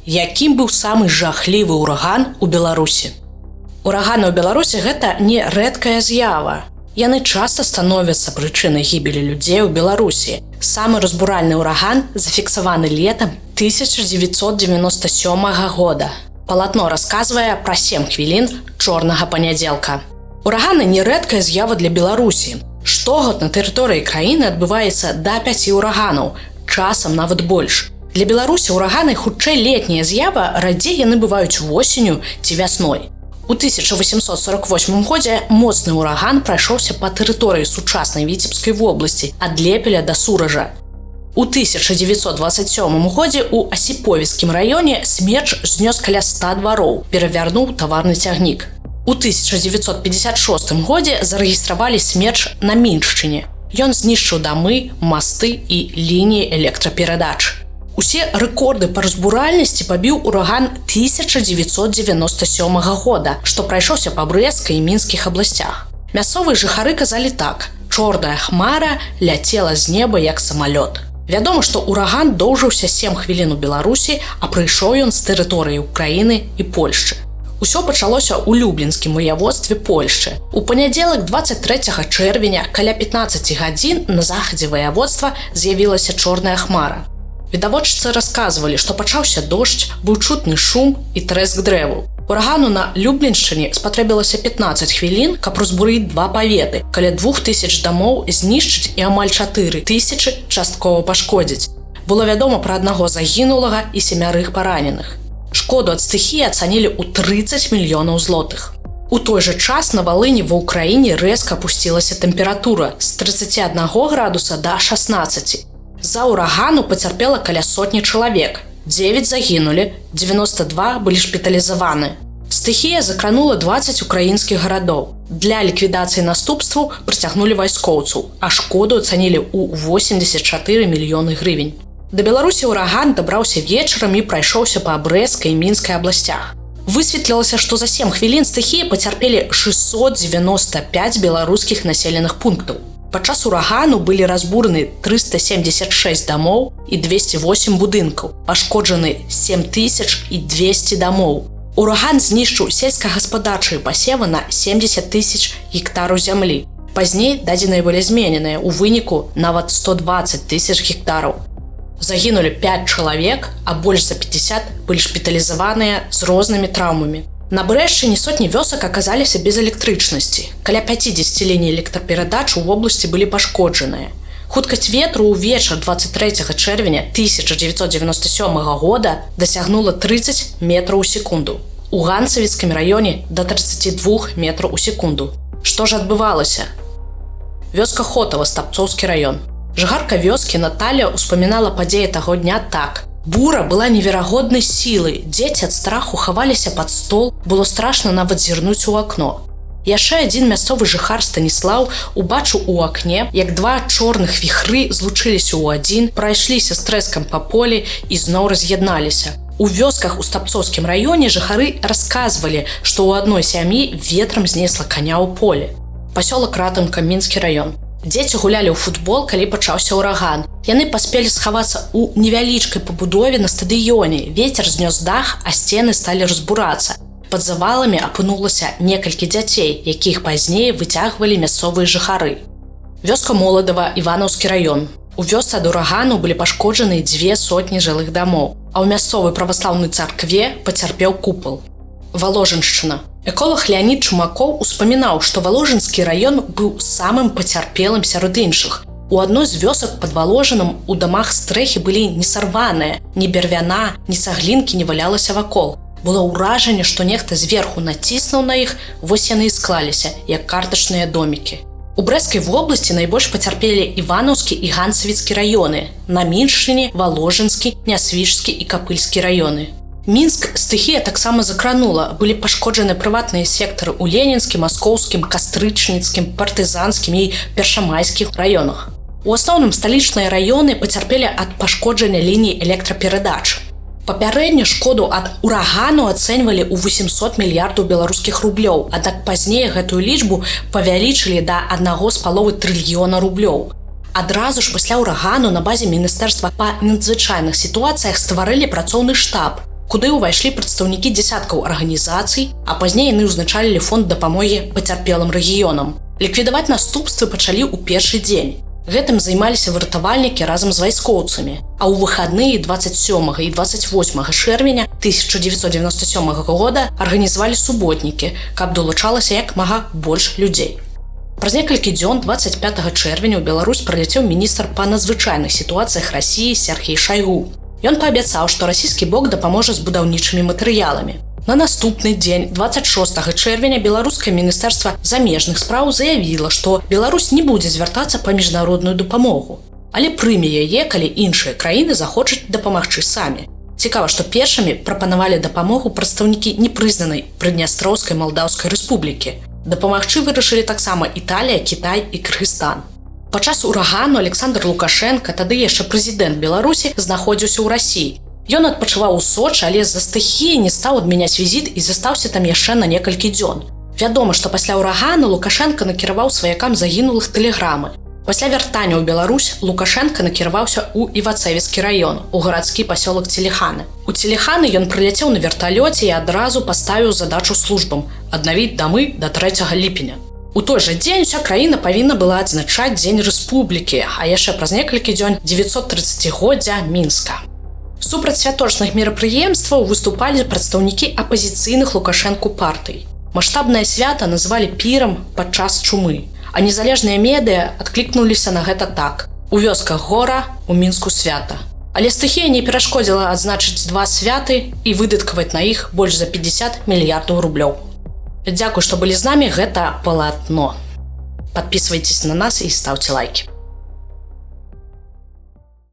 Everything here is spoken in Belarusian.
Якім быў самы жахлівы ўраган у Беларусі? Ураганы ў Беларусі гэта не рэдкая з'ява. Яны часта становяцца прычынай гібелі людзей у Беларусі. Самы разбуральны ўраган зафіксаваны летам 1997 года. Палатно расказвае пра 7 хвілін чорнага панядзелка. Ураганы не рэдкая з'ява для Беларусі. Штогод на тэрыторыі краіны адбываецца да 5 ураганаў, часам нават больш. Для Беларусі ураганы хутчэй летняя з'ява, радзей яны бываюць восенню ці вясной. У 1848 годзе моцны ўраган прайшоўся па тэрыторыі сучаснай Віцебскай вобласці ад Лепеля да Суража. У 1927 годзе ў Асіповіцкім раёне смерч знёс каля 100 двароў, перавярнуў таварны цягнік. У 1956 годзе зарэгістравалі смерч на Міншчыне. Ён знішчыў дамы, масты і лініі электраперадач. Усе рэкорды па разбуральнасці пабіў ураган 1997 года, што прайшоўся па Брэсцкай і Мінскіх абласцях. Мясцовыя жыхары казалі так: чорная хмара ляцела з неба як самалёт. Вядома, што ураган доўжыўся 7 хвілін у Беларусі, а прыйшоў ён з тэрыторыі Украіны і Польшчы. Усё пачалося ў Люблінскім вояводстве Польшчы. У панядзелак 23 чэрвеня каля 15 гадзін на захадзе вояводства з'явілася чорная хмара. Відавочцы расказвалі, што пачаўся дождж, быў чутны шум і трэск дрэваў. Урагану на Любліншчыне спатрэбілася 15 хвілін, каб разбурыць 2 паветы, каля 2000 дамоў знішчыць і амаль 4000 часткова пашкодзіць. Было вядома пра аднаго загінулага і 7 параненых. Шкоду ад стыхіі ацанілі ў 30 мільёнаў злотых. У той жа час на Валыні ва ўкраіне рэзка апусцілася тэмпература з 31 градуса да 16. З-за ўрагану пацярпела каля сотні чалавек. 9 загінулі, 92 былі шпіталізаваны. Стыхія закранула 20 украінскіх гарадоў. Для ліквідацыі наступстваў прыцягнулі вайскоўцаў, а шкоду ацанілі ў 84 мільёны гривень. Да Беларусі ўраган дабраўся вечарам і прайшоўся па Брэсцкай і Мінскай абласцях. Высветлілася, што за 7 хвілін стыхіі пацярпелі 695 беларускіх населеных пунктаў. Падчас урагану былі разбураны 376 дамоў і 208 будынкаў, пашкоджаны 7200 дамоў. Ураган знішчыў сельскагаспадарчыя пасевы на 70 000 гектараў зямлі. Пазней дадзеныя былі змененыя, у выніку нават 120 000 гектараў. Загінулі 5 чалавек, а больш за 50 былі шпіталізаваныя з рознымі траўмамі. На Брэшчыне сотні вёсак аказаліся без электрычнасці. Каля 50 ліній электраперадач у вобласці былі пашкоджаныя. Хуткасць ветру ўвечар 23 чэрвеня 1997 года дасягнула 30 метраў у секунду. У Ганцавіцкім раёне да 32 метраў у секунду. Што ж адбывалася? Вёска Хотава, Стапцоўскі раён. Жыхарка вёскі Наталля ўспамінала падзеі таго дня так: бура была неверагоднай сілай, дзеці ад страху хаваліся пад стол, было страшна нават зірнуць у акно. Яшчэ адзін мясцовы жыхар Станіслаў убачыў у акне, як 2 чорных віхры злучыліся ў адзін, прайшліся з трэскам па полі і зноў раз'ядналіся. У вёсках у Стапцоўскім раёне жыхары расказвалі, што ў адной сям'і ветрам знесла каня ў поле. Пасёлак Ратынка, Мінскі раён. Дзеці гулялі ў футбол, калі пачаўся ўраган. Яны паспелі схавацца ў невялічкай пабудове на стадыёне. Вецер знёс дах, а сцены сталі разбурацца. Пад заваламі апынулася некалькі дзяцей, якіх пазней выцягвалі мясцовыя жыхары. Вёска Моладава, Іванаўскі раён. У вёсцы ад урагану былі пашкоджаны 2 сотні жылых дамоў, а ў мясцовай праваслаўнай царкве пацярпеў купал. Валожыншчына. Эколог Леонид Чумакоў успамінаў, што Валожынскі раён быў самым пацярпелым сярод іншых. У адной з вёсак пад Валожыным у дамах стрэхі былі не сарваныя, ні бервяна, ні цаглінкі не валялася вакол. Было ўражанне, што нехта зверху націснуў на іх, вось яны і склаліся, як картачныя домікі. У Брэсцкай вобласці найбольш пацярпелі Іванаўскі і Ганцавіцкі раёны, на Міншчыне, Валожынскі, Нясвіжскі і Капыльскі раёны. Мінск стыхія таксама закранула, былі пашкоджаны прыватныя сектары ў Ленінскім, Маскоўскім, Кастрычніцкім, Партызанскім і Першамайскіх раёнах. У асноўным сталічныя раёны пацярпелі ад пашкоджання ліній электраперадач. Папярэдню шкоду ад урагану ацэньвалі ў 800 мільярдаў беларускіх рублёў, аднак пазней гэтую лічбу павялічылі да 1,5 трыльёна рублёў. Адразу ж пасля урагану на базе Міністэрства па надзвычайных сітуацыях стварылі працоўны штаб. куды ўвайшлі прадстаўнікі дзясяткаў арганізацый, а пазней яны ўзначалілі фонд дапамогі пацярпелым рэгіёнам. Ліквідаваць наступствы пачалі ў першы дзень. Гэтым займаліся выратавальнікі разам з вайскоўцамі, а ў выхадныя 27 і 28 чэрвеня 1997 года арганізавалі суботнікі, каб долучалася як мага больш людзей. Праз некалькі дзён 25 чэрвеня ў Беларусь прыляцеў міністр па надзвычайных сітуацыях Расіі Сергей Шайгу. Ён паабяцаў, што расійскі бок дапаможа з будаўнічымі матэрыяламі. На наступны дзень, 26 чэрвеня, беларускае міністэрства замежных спраў заявіла, што Беларусь не будзе звяртацца па міжнародную дапамогу, але прыме яе, калі іншыя краіны захочуць дапамагчы самі. Цікава, што першымі прапанавалі дапамогу прадстаўнікі непрызнанай Прыднястроўскай Малдаўскай рэспублікі. Дапамагчы вырашылі таксама Італія, Кітай і Кыргызстан. Падчас урагану Александр Лукашенко, тады яшчэ прэзідэнт Беларусі, знаходзіўся ў Расіі. Ён адпачываў у Сочы, але з-за стыхіі не стаў адмяняць візіт і застаўся там яшчэ на некалькі дзён. Вядома, што пасля ўрагану Лукашенко накіраваў сваякам загінулых тэлеграмы. Пасля вяртання ў Беларусь Лукашенко накіраваўся ў Івацэвіцкі раён, у гарадскі пасёлак Целеханы. У Целеханы ён прыляцеў на верталёце і адразу паставіў задачу службам аднавіць дамы да 3 ліпеня. У той жа дзень уся краіна павінна была адзначаць Дзень Рэспублікі, а яшчэ праз некалькі дзён 930-годдзя Мінска. Супраць святочных мерапрыемстваў выступалі прадстаўнікі апазіцыйных Лукашэнку партый. Маштабнае свята назвалі пірам падчас чумы, а незалежныя медыа адклікнуліся на гэта так: у вёсках гора, у Мінску свята. Але стыхія не перашкодзіла адзначыць два святы і выдаткаваць на іх больш за 50 мільярдаў рублёў. Дзякуй, што былі з намі, гэта палатно. Падпісвайцеся на нас і стаўце лайкі.